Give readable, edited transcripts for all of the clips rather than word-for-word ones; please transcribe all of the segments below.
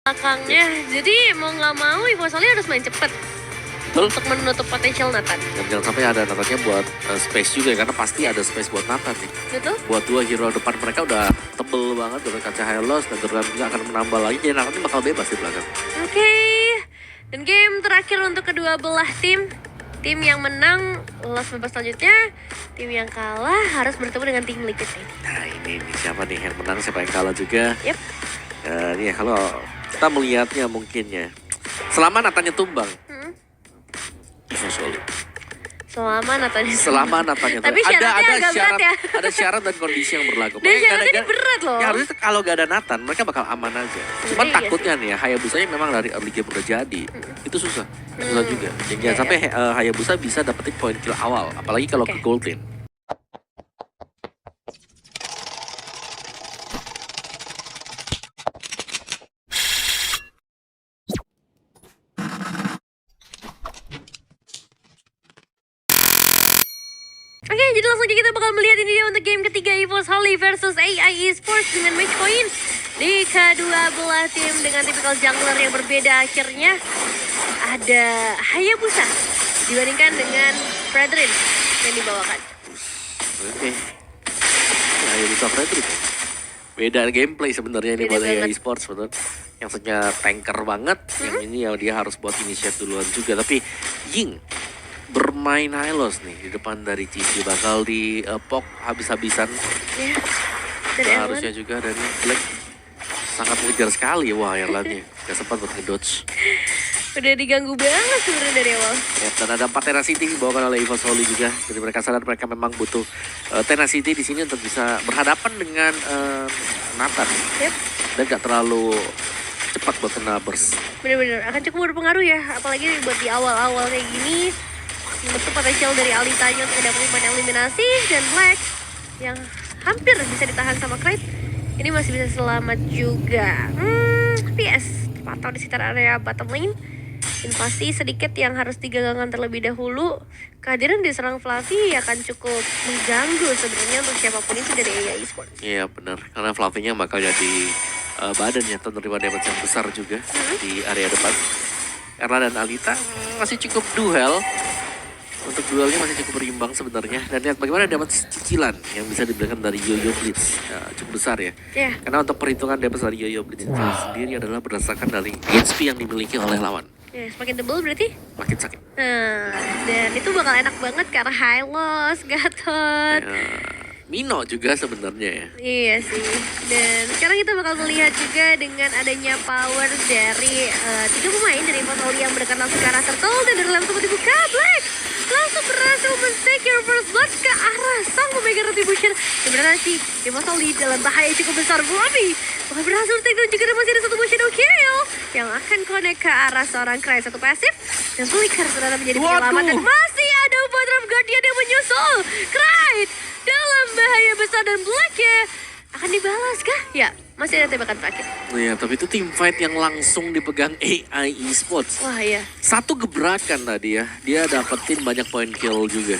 belakangnya. Jadi mau nggak mau Ivo Soli harus main cepet untuk menutup potensial Nathan. Dan jangan sampai ada Nathannya buat space juga ya, karena pasti ada space buat Nathan nih. Betul. Buat dua hero depan mereka udah tebel banget, udah kaca Hylos dan Durham juga akan menambah lagi, jadi Nathan bakal bebas di belakang. Oke. Dan game terakhir untuk kedua belah tim. Tim yang menang lolos babak selanjutnya, tim yang kalah harus bertemu dengan tim Liquid ini. Nah ini siapa nih yang menang, siapa yang kalah juga. Yep. Ini ya kalau kita melihatnya mungkin ya, selama Nathannya tumbang, Ivo Soli. Selama Nathannya Tapi syaratnya agak berat ya. Ada syarat dan kondisi yang berlaku. Dan syaratnya ini berat loh. Ya harusnya kalau gak ada Nathan, mereka bakal aman aja. Cuman Iya takutnya nih ya, Hayabusanya memang dari early game udah jadi. Itu susah. Susah juga. Jadi jangan sampai Hayabusa bisa dapetin poin kill awal. Apalagi kalau ke gold lane. Oke, jadi langsung aja kita bakal melihat ini dia untuk game ketiga Ivo Soli versus AI Esports dengan match point di kedua belah tim dengan tipikal jungler yang berbeda. Akhirnya ada Hayabusa dibandingkan dengan Fredrin yang dibawakan. Oke. Hayabusa Fredrin. Beda gameplay sebenarnya ini buat AI Esports betul. Yang sebenarnya tanker banget, yang ini ya dia harus buat initiate duluan juga. Tapi Ying bermain Hylos nih di depan dari Cici, bakal di pok habis-habisan. Ya. Dan harusnya juga dari Black sangat mengejar sekali. Wah, yang lainnya gak sempat buat ngedodge. Udah diganggu banget sebenarnya dari awal. Ya, dan ada 4 tenacity dibawakan oleh Ivo Soli juga. Jadi mereka sadar mereka memang butuh tenacity di sini untuk bisa berhadapan dengan Nathan. Yep. Dan gak terlalu cepat buat kena burst. Bener-bener akan cukup berpengaruh ya, apalagi buat di awal-awal kayak gini. Bentuk potensial dari Alitanya untuk mendapatkan banyak eliminasi, dan Black yang hampir bisa ditahan sama Kraid ini masih bisa selamat juga. PS pantau di sekitar area bottom lane. Invasi sedikit yang harus digagangkan terlebih dahulu. Kehadiran di serang Fluffy akan cukup mengganggu sebenarnya untuk siapapun itu dari AI Esports. Iya benar, karena Fluffy-nya bakal jadi badannya menerima damage yang besar juga di area depan. Erla dan Alita masih cukup duel. Untuk duelnya masih cukup berimbang sebenarnya. Dan lihat bagaimana dapat cicilan yang bisa diberikan dari Yo-Yo Blitz. Ya, cukup besar ya. Yeah. Karena untuk perhitungan damage dari Yo-Yo Blitz itu sendiri adalah berdasarkan dari HP yang dimiliki oleh lawan. Ya, semakin tebal berarti? Makin sakit. Nah, dan itu bakal enak banget karena Hylos, Gatot. Mino juga sebenarnya ya. Iya sih. Dan sekarang kita bakal melihat juga dengan adanya power dari 3 pemain dari Ivo Soli yang mendekat langsung ke arah Turtle, dan dari langsung dibuka Black langsung berhasil men-secure first blood ke arah sang pemegang retribution. Sebenarnya sih Ivo Soli dalam bahaya cukup besar. Bobby bahkan berhasil take down juga, dan masih ada satu shadow kill yang akan connect ke arah seorang Cry, satu pasif, dan Flicker ternyata menjadi penyelamat. Dan masih ada Overdraft Guardian yang menyusul Cry dalam bahaya besar, dan Black ya akan dibalas kah? Ya, masih ada tembakan terakhir. Oh ya, tapi itu team fight yang langsung dipegang AI Esports. Wah ya. Satu gebrakan tadi ya, dia dapetin banyak point kill juga.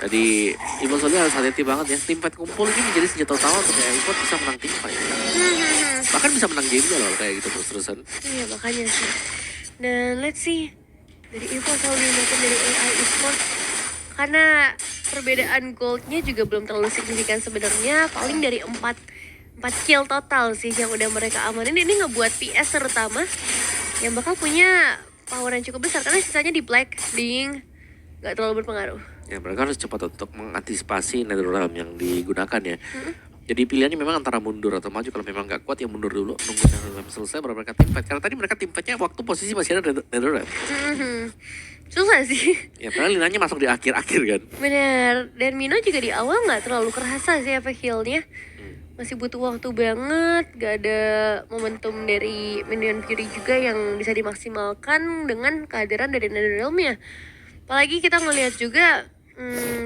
Tadi Ivo Soli harus hati-hati banget ya. Team fight kumpul ini menjadi senjata utama untuk AI Esports bisa menang team fight. Bahkan bisa menang gamenya loh kayak gitu terus-terusan. Iya makanya sih. Dan let's see dari Ivo Soli maupun dari AI Esports, karena perbedaan goldnya juga belum terlalu signifikan sebenarnya. Paling dari 4 kill total sih yang udah mereka amanin. Ini ngebuat PS terutama yang bakal punya power yang cukup besar, karena sisanya di Black, Ding gak terlalu berpengaruh. Ya mereka harus cepat untuk mengantisipasi Netherrealm yang digunakan ya. Jadi pilihannya memang antara mundur atau maju. Kalau memang gak kuat ya mundur dulu, nunggu Netherrealm selesai baru mereka team fight. Karena tadi mereka team fightnya waktu posisi masih ada Netherrealm. Susah sih. Ya karena linanya masuk di akhir-akhir kan. Bener. Dan Mino juga di awal gak terlalu kerasa sih efek healnya. Masih butuh waktu banget. Gak ada momentum dari Minion Fury juga yang bisa dimaksimalkan dengan kehadiran dari Netherrealm-nya. Apalagi kita ngelihat juga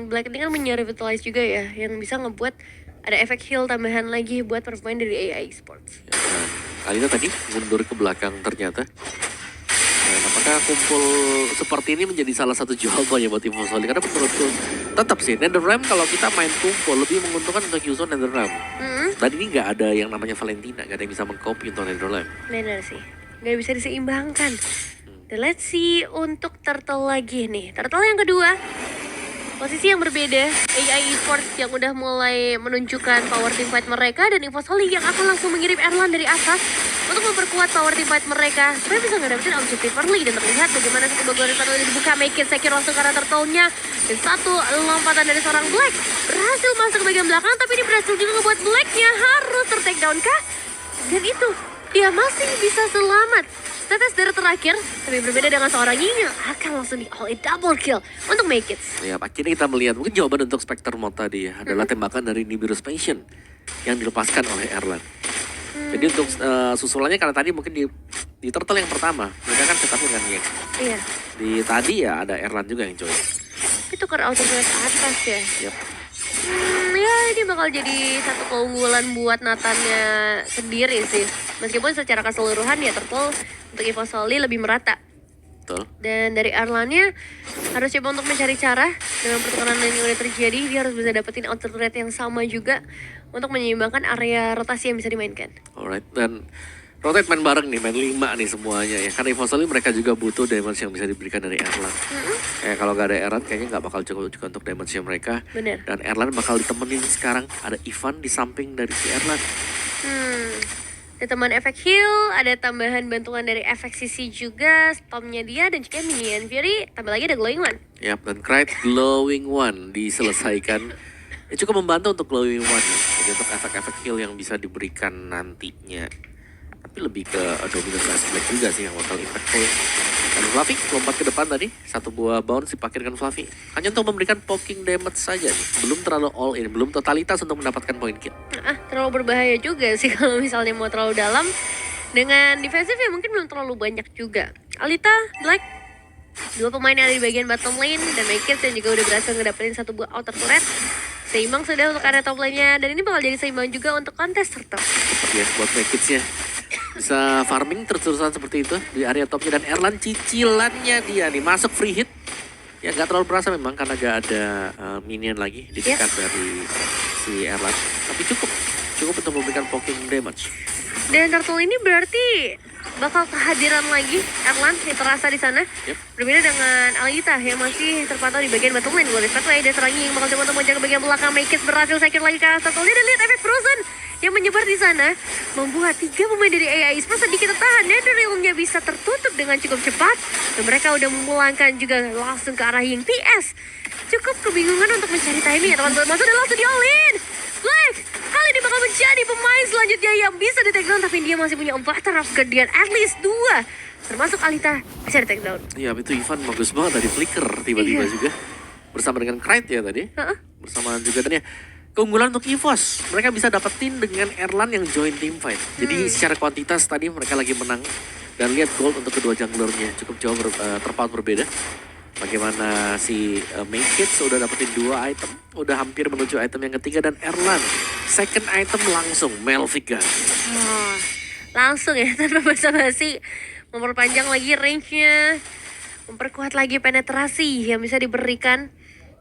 Black ini kan menyerevitalize juga ya, yang bisa ngebuat ada efek heal tambahan lagi buat performa dari AI Esports. Ya, Alita tadi mundur ke belakang ternyata. Maka kumpul seperti ini menjadi salah satu jawabannya buat Evosoli. Karena menurutku tetap sih NetherRealm kalau kita main kumpul lebih menguntungkan untuk Yuzo NetherRealm. Dan ini nggak ada yang namanya Valentina, nggak ada yang bisa mengcopy untuk NetherRealm. Bener sih, nggak bisa diseimbangkan. Dan let's see untuk Turtle lagi nih. Turtle yang kedua, posisi yang berbeda. AI Esports yang udah mulai menunjukkan power teamfight mereka. Dan Evosoli yang akan langsung mengirim Erlan dari atas untuk memperkuat power teamfight mereka supaya bisa ngedapetin objektif early. Dan terlihat bagaimana satu bagian Turtle ini dibuka, make it secure langsung karena Turtle-nya. Dan satu lompatan dari seorang Black berhasil masuk ke bagian belakang, tapi ini berhasil juga ngebuat Black-nya harus ter-takedown kah? Dan itu, dia masih bisa selamat. Tetes dari terakhir, tapi berbeda dengan seorang Ying yang akan langsung di all in double kill untuk make it. Ya, akhirnya kita melihat mungkin jawaban untuk Spectre Mode tadi ya, adalah tembakan dari Nibiru's Passion yang dilepaskan oleh Erlan. Jadi untuk susulannya karena tadi mungkin di Turtle yang pertama, mereka kan setupnya dengan Ying. Iya. Di tadi ya ada Erlan juga yang join. Itu karena ultimate atas ya. Yep. Ya ini bakal jadi satu keunggulan buat Nathannya sendiri sih. Meskipun secara keseluruhan ya Turtle untuk Evosoli lebih merata. Betul. Dan dari Erlannya harus coba untuk mencari cara dengan pertukaran yang udah terjadi. Dia harus bisa dapetin outer rate yang sama juga untuk menyeimbangkan area rotasi yang bisa dimainkan. Alright, dan rotate main bareng nih, main 5 nih semuanya ya. Karena Evosoli mereka juga butuh damage yang bisa diberikan dari Erlan. Kayak kalau gak ada Erlan kayaknya gak bakal cukup juga untuk damage-nya mereka. Bener. Dan Erlan bakal ditemenin sekarang. Ada Ivan di samping dari si Erlan. Ada teman efek heal, ada tambahan bantuan dari efek CC juga, stormnya dia dan juga minion Fury, tambah lagi ada glowing one. Yap, dan Krayt Glowing One diselesaikan. Cukup membantu untuk Glowing One ya. Jadi untuk efek-efek heal yang bisa diberikan nantinya. Tapi lebih ke Dominus Aspect juga sih yang bakal impactful. Dan Fluffy lompat ke depan tadi, satu buah bounce dipakai dengan Fluffy. Hanya untuk memberikan poking damage saja nih. Belum terlalu all in, belum totalitas untuk mendapatkan poin kill. Terlalu berbahaya juga sih kalau misalnya mau terlalu dalam. Dengan defensif ya mungkin belum terlalu banyak juga. Alita, Black, dua pemain yang ada di bagian bottom lane. Dan Makers yang juga udah berhasil ngedapetin satu buah outer turret. Seimbang sudah untuk area top lane-nya. Dan ini bakal jadi seimbang juga untuk kontes Turtle. Ya, buat Makers ya. Bisa farming terus-terusan seperti itu di area topnya. Dan Erlan cicilannya dia nih masuk free hit. Ya nggak terlalu berasa memang karena nggak ada minion lagi di dekat dari si Erlan. Tapi cukup untuk memberikan poking damage. Dan Turtle ini berarti bakal kehadiran lagi Erlan yang terasa di sana. Berbeda dengan Alita yang masih terpantau di bagian bottom lane. Boleh pathway dan serangi yang bakal coba untuk menjaga bagian belakang. Make it berhasil secure lagi ke Turtle. Dan lihat efek frozen yang menyebar di sana membuat 3 pemain dari AI Esports sedikit tertahan. NetherRealm-nya bisa tertutup dengan cukup cepat dan mereka udah memulangkan juga langsung ke arah Ying. PS cukup kebingungan untuk mencari timing ya teman-teman. Masuk dan langsung di-all-in. Black kali ini bakal menjadi pemain selanjutnya yang bisa di-takedown, tapi dia masih punya 4 taraf Guardian, at least 2 termasuk Alita bisa di-takedown. Iya, itu Ivan bagus banget dari flicker tiba-tiba juga bersama dengan Krayt ya tadi. Bersama juga tadi keunggulan untuk EVOS, mereka bisa dapetin dengan Erlan yang join team fight. Jadi secara kuantitas tadi mereka lagi menang. Dan lihat gold untuk kedua junglernya cukup jauh terpaut berbeda. Bagaimana si Makits udah dapetin 2 item, udah hampir menuju item yang ketiga. Dan Erlan second item langsung Malphite. Langsung ya tanpa basa-basi memperpanjang lagi range-nya, memperkuat lagi penetrasi yang bisa diberikan.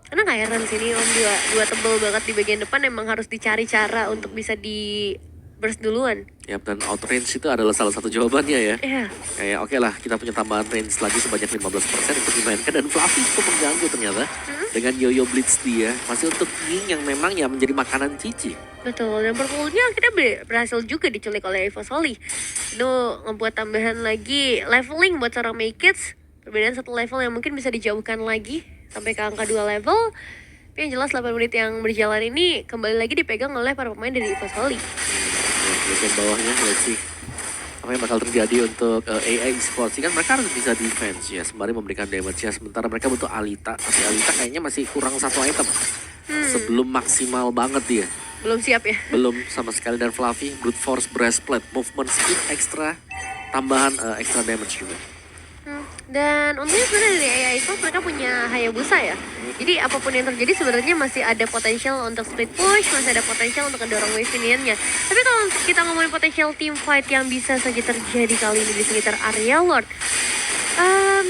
Karena gak heran sih ini Om dua tebel banget di bagian depan, emang harus dicari cara untuk bisa di burst duluan. Yap, dan outrange itu adalah salah satu jawabannya ya. Iya. Kayak oke lah, kita punya tambahan range lagi sebanyak 15% untuk dimainkan. Dan Fluffy cukup mengganggu ternyata dengan Yo-Yo Blitz dia. Masih untuk Ying yang memang ya menjadi makanan Cici. Betul, dan perpulnya akhirnya berhasil juga diculik oleh Evosoli. Itu membuat tambahan lagi leveling buat seorang Makits. Perbedaan 1 level yang mungkin bisa dijauhkan lagi sampai ke angka 2 level. Tapi yang jelas 8 menit yang berjalan ini kembali lagi dipegang oleh para pemain dari Evosoli. Bagian bawahnya, let's see apa yang bakal terjadi untuk AI Esports. Kan mereka harus bisa defense ya, sembari memberikan damage ya. Sementara mereka butuh Alita, tapi Alita kayaknya masih kurang 1 item. Sebelum maksimal banget dia. Belum siap ya? Belum sama sekali. Dan Fluffy, Brute Force Breastplate, movement speed extra, tambahan extra damage juga. Dan untungnya sebenarnya dari AI Esports mereka punya Hayabusa ya. Jadi apapun yang terjadi sebenarnya masih ada potensial untuk split push, masih ada potensial untuk mendorong wave minion-nya. Tapi kalau kita ngomongin potensial team fight yang bisa saja terjadi kali ini di sekitar area Lord,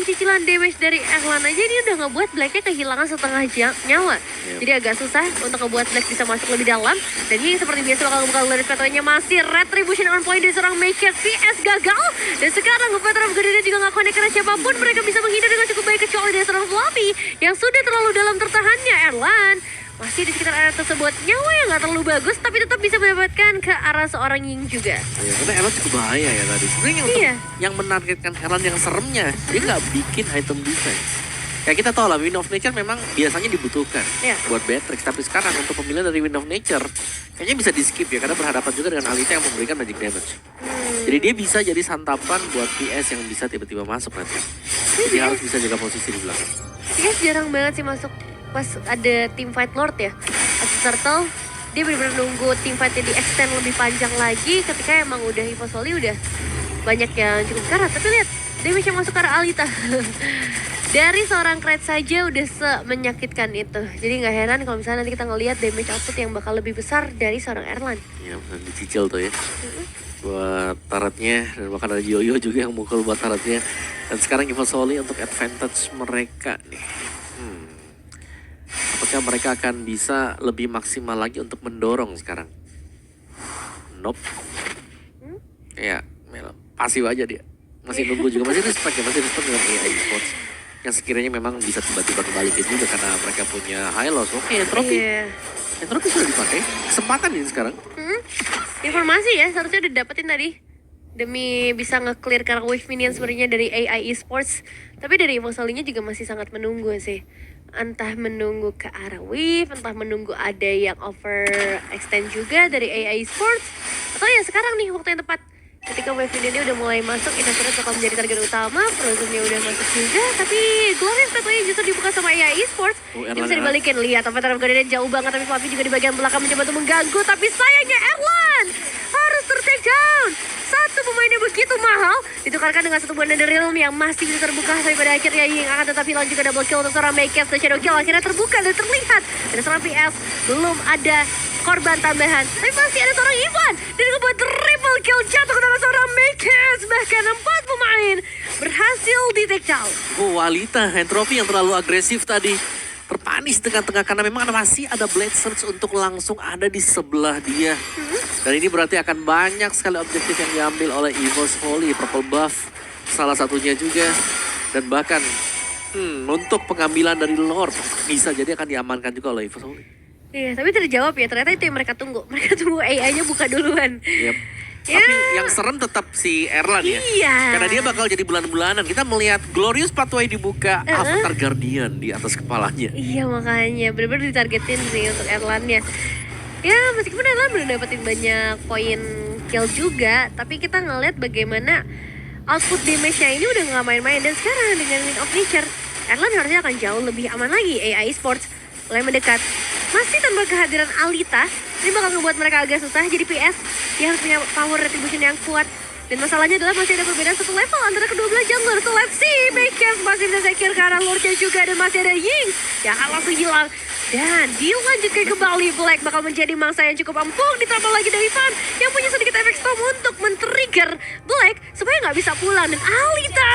Cicilan damage dari Erlan aja ini udah ngebuat Blacknya kehilangan setengah nyawa. Jadi agak susah untuk ngebuat Black bisa masuk lebih dalam. Dan ini seperti biasa bakal ngebuka Lurid Pathway-nya masih Retribution on point dari seorang Makers. PS gagal. Dan sekarang Veteran of Grenadier juga gak connect karena siapapun mereka bisa menghindar dengan cukup baik kecuali dari seorang Fluffy yang sudah terlalu dalam tertahannya. Erlan masih di sekitar area tersebut, nyawa yang gak terlalu bagus tapi tetap bisa mendapatkan ke arah seorang Ying juga. Ya, karena Erlan cukup bahaya ya tadi. Sebenarnya yang menargetkan Erlan yang seremnya, dia nggak bikin item defense. Kayak kita tahu lah, Wind of Nature memang biasanya dibutuhkan buat Beatrix. Tapi sekarang untuk pemilihan dari Wind of Nature, kayaknya bisa di skip ya. Karena berhadapan juga dengan Alita yang memberikan magic damage. Jadi dia bisa jadi santapan buat PS yang bisa tiba-tiba masuk nanti. Jadi harus bisa jaga posisi di belakang. PS jarang banget sih masuk pas ada teamfight Lord ya. As Turtle, dia benar-benar nunggu teamfightnya di extend lebih panjang lagi ketika emang udah Hifosoli udah banyak yang cukup karat. Tapi lihat, damage yang masuk ke arah Alita. Dari seorang Krait saja udah menyakitkan itu. Jadi nggak heran kalau misalnya nanti kita ngelihat damage output yang bakal lebih besar dari seorang Erlan. Ya, dicicil tuh ya. Buat taratnya, dan bahkan ada Yoyo juga yang mukul buat taratnya. Dan sekarang Hifosoli untuk advantage mereka nih. Apakah mereka akan bisa lebih maksimal lagi untuk mendorong sekarang? Nope. Ya, pasif aja dia. Masih nunggu juga, masih respect dengan AI Esports. Yang sekiranya memang bisa tiba-tiba kembalikan juga karena mereka punya high loss. Oke, Entropy. Entropy sudah dipakai. Kesempatan ini sekarang. Informasi ya, seharusnya udah dapetin tadi. Demi bisa nge-clear karena wave minion sebenarnya dari AI Esports. Tapi dari Hifosolinya juga masih sangat menunggu sih. Entah menunggu ke arah wave, entah menunggu ada yang overextend juga dari AI Esports. Atau ya sekarang nih waktu yang tepat. Ketika wave minion udah mulai masuk, Inazure bakal menjadi target utama. Frozen-nya udah masuk juga. Tapi Glorious Pathway justru dibuka sama AI Esports. Ini bisa dibalikin, lihat. Veteran of Grenadier jauh banget, tapi Fluffy juga di bagian belakang mencoba untuk mengganggu. Tapi sayangnya Erlan harus ter-take down. Satu pemainnya begitu mahal ditukarkan dengan satu buah Nether Realm yang masih bisa terbuka. Tapi pada akhirnya Ying akan tetap hilang juga. Double kill untuk seorang Makers. Dan Shadow Kill akhirnya terbuka dan terlihat. Dan seorang PS belum ada korban tambahan. Tapi masih ada seorang Ivan. Dan membuat triple kill jatuh ke tangan seorang Makers. Bahkan 4 pemain berhasil di take down. Oh, Alita, Entropy yang terlalu agresif tadi. Terpanis tengah-tengah karena memang masih ada Blade Surge untuk langsung ada di sebelah dia. Dan ini berarti akan banyak sekali objektif yang diambil oleh Hifosoli, Purple Buff salah satunya juga. Dan bahkan untuk pengambilan dari Lord bisa jadi akan diamankan juga oleh Hifosoli. Iya, tapi terjawab ya, ternyata itu yang mereka tunggu. Mereka tunggu AI-nya buka duluan. Tapi yang serem tetap si Erlan ya. Karena dia bakal jadi bulan-bulanan. Kita melihat Glorious Pathway dibuka, Avatar Guardian di atas kepalanya. Iya makanya, bener-bener ditargetin sih untuk Erlannya. Ya meskipun Erlan belum dapetin banyak poin kill juga, tapi kita ngeliat bagaimana output damage-nya ini udah gak main-main. Dan sekarang dengan Wind of Nature, Erlan harusnya akan jauh lebih aman lagi. AI Esports mulai mendekat. Masih tanpa kehadiran Alita, ini bakal ngebuat mereka agak susah. Jadi PS, dia harus punya power retribution yang kuat. Dan masalahnya adalah masih ada perbedaan satu level antara kedua belah jungler. So let's see, Makers masih bisa secure ke arah Lordnya juga. Dan masih ada Ying yang akan langsung hilang. Dan dilanjutkan kembali, Black bakal menjadi mangsa yang cukup empuk. Ditambah lagi dari Ivan yang punya sedikit efek storm untuk men-trigger Black supaya nggak bisa pulang. Dan Alita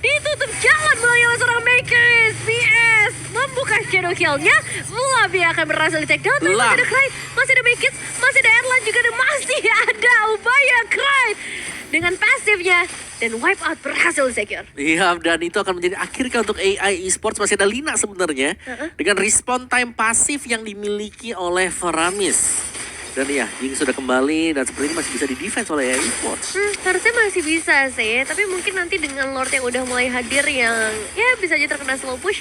ditutup jalan melalui oleh seorang Makers. PS membuka shadow kill-nya. Fluffy akan berhasil di take down. Tapi masih ada Krait, masih ada Makers, masih ada Erlan juga. Dan masih ada upaya Krait dengan pasifnya. Dan wipe out berhasil secure. Iya, dan itu akan menjadi akhir untuk AI Esports. Masih ada Lina sebenarnya. Dengan respawn time pasif yang dimiliki oleh Faramis. Dan ya, Ying sudah kembali dan seperti ini masih bisa di-defense oleh AI Esports. Harusnya masih bisa sih, tapi mungkin nanti dengan Lord yang udah mulai hadir yang ya bisa aja terkena slow push.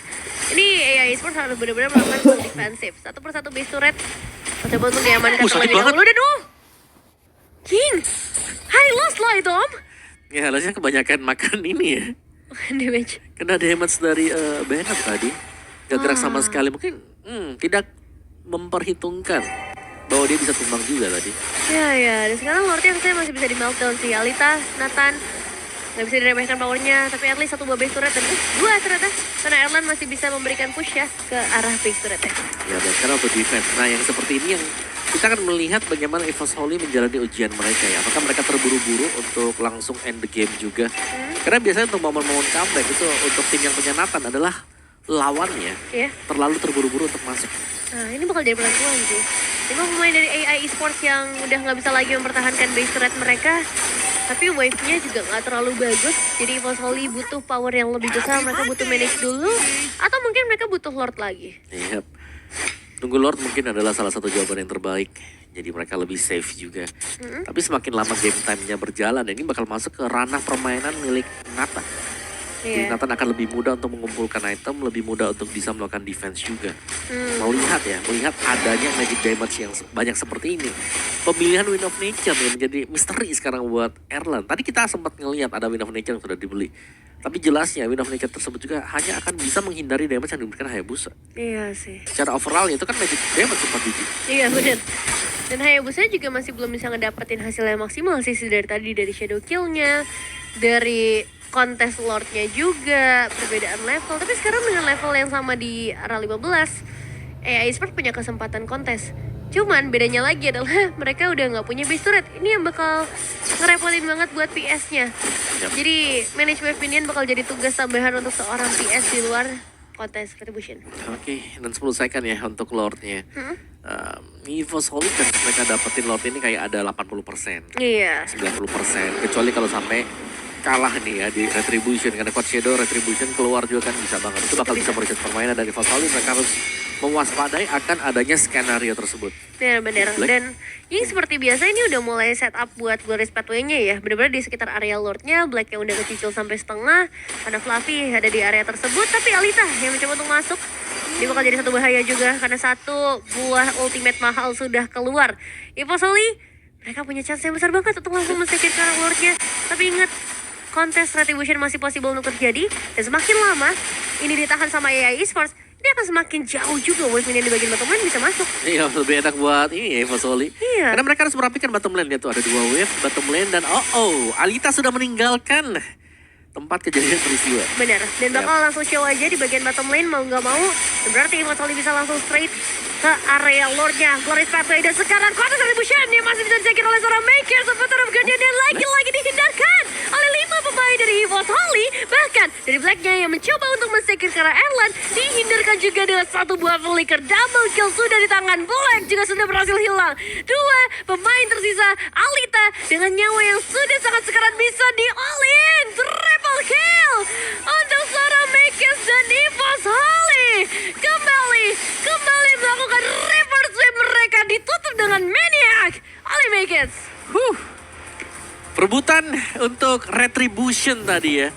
Ini AI Esports harus benar-benar melakukan full defensif. Satu persatu base turret. Coba untuk diamankan terlebih dahulu. Dan King, high loss lah itu Om. Ya, harusnya kebanyakan makan ini ya. Damage. Kena damage dari Bennett tadi. Gak gerak sama sekali. Mungkin tidak memperhitungkan bahwa dia bisa tumbang juga tadi. Ya. Dan sekarang Lordnya saya masih bisa di meltdown sih. Alita, Nathan, gak bisa diremehkan powernya. Tapi at least satu buah base turret dan dua ternyata. Karena Erlan masih bisa memberikan push ya ke arah base turretnya. Ya, dan sekarang untuk defense. Nah, yang seperti ini yang kita akan melihat bagaimana EVOS Holy menjalani ujian mereka ya. Apakah mereka terburu-buru untuk langsung end the game juga? Karena biasanya untuk momen-momen comeback itu untuk tim yang punya Nathan adalah lawannya terlalu terburu-buru untuk masuk. Nah ini bakal jadi pelan-pelan sih. Ini pemain dari AI Esports yang udah nggak bisa lagi mempertahankan base turret mereka. Tapi wave-nya juga nggak terlalu bagus. Jadi EVOS Holy butuh power yang lebih besar. Mereka butuh manage dulu. Atau mungkin mereka butuh Lord lagi. Yep. Tunggu Lord mungkin adalah salah satu jawaban yang terbaik. Jadi mereka lebih safe juga. Tapi semakin lama game time-nya berjalan, ini bakal masuk ke ranah permainan milik Nathan. Jadi Nathan akan lebih mudah untuk mengumpulkan item, lebih mudah untuk bisa melakukan defense juga. Melihat adanya magic damage yang banyak seperti ini. Pemilihan Wind of Nature yang menjadi misteri sekarang buat Erlan. Tadi kita sempat ngelihat ada Wind of Nature yang sudah dibeli. Tapi jelasnya Wind of Nature tersebut juga hanya akan bisa menghindari damage yang diberikan Hayabusa. Iya sih. Secara overall itu kan magic damage 4 biji. Iya benar. Dan Hayabusa juga masih belum bisa ngedapetin hasil yang maksimal sih dari tadi, dari shadow kill-nya, dari kontes Lord-nya juga, perbedaan level. Tapi sekarang dengan level yang sama di era 15, AI Esports punya kesempatan kontes. Cuman bedanya lagi adalah mereka udah nggak punya base turret. Ini yang bakal ngerepotin banget buat PS-nya. Jadi manage wave minion bakal jadi tugas tambahan untuk seorang PS di luar kontes Retribution. Oke, dan 10 second ya untuk Lord-nya. EVOS Holy kan mereka dapetin Lord ini kayak ada 80%. Iya. 90%. Kecuali kalau sampai kalah nih ya di Retribution. Karena Coach Shadow Retribution keluar juga kan bisa banget. Itu bakal bisa mereset permainan dari EVOS Holy. Mereka harus mewaspadai akan adanya skenario tersebut. Benar-benar. Dan ini seperti biasa ini udah mulai setup buat Glorious Pathway-nya ya. Benar-benar di sekitar area Lord-nya, Black yang udah kecicil sampai setengah. Ada Fluffy ada di area tersebut. Tapi Alita yang mencoba untuk masuk. Dia bakal jadi satu bahaya juga karena satu buah ultimate mahal sudah keluar. EVOS Holy, mereka punya chance yang besar banget untuk langsung men-secure ke Lord-nya. Tapi ingat, kontes Retribution masih possible untuk terjadi. Dan semakin lama ini ditahan sama AI Esports, ini akan semakin jauh juga wave minion di bagian bottom lane bisa masuk. Iya, lebih enak buat ini ya EVOS Holy. Iya. Karena mereka harus merapikan bottom lane. Dia tuh ada 2 wave bottom lane dan Alita sudah meninggalkan tempat kejadian peristiwa. Benar, dan bakal langsung show aja di bagian bottom lane mau nggak mau. Dan berarti EVOS Holy bisa langsung straight ke area Lord-nya. Glorious Pathway dan sekarang kontes Retribution yang masih bisa dicekir oleh seorang Maker. Sebentar Guardian dan lagi-lagi dihindarkan oleh 5 pemain dari EVOS Holy. Bahkan dari Black-nya yang mencoba untuk men-secure ke arah Erlan dihindarkan juga dengan satu buah flicker. Double kill sudah di tangan Black juga sudah berhasil hilang. 2 pemain tersisa Alita dengan nyawa yang sudah sangat sekarat bisa di all-in. Triple kill untuk seorang Makers dan EVOS Holy. Kembali melakukan reverse sweep mereka ditutup dengan Maniac oleh Makers. Perebutan untuk Retribution tadi ya.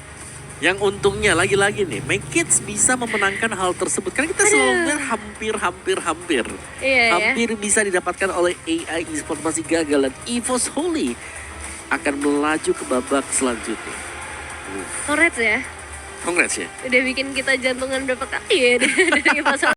Yang untungnya lagi-lagi nih, Make Kids bisa memenangkan hal tersebut. Karena kita selalu melihat hampir. Hampir bisa didapatkan oleh AI Esports masih gagal. Dan EVOS Holy akan melaju ke babak selanjutnya. Congrats ya. Congrats ya. Udah bikin kita jantungan berapa kali ya dari EVOS Holy.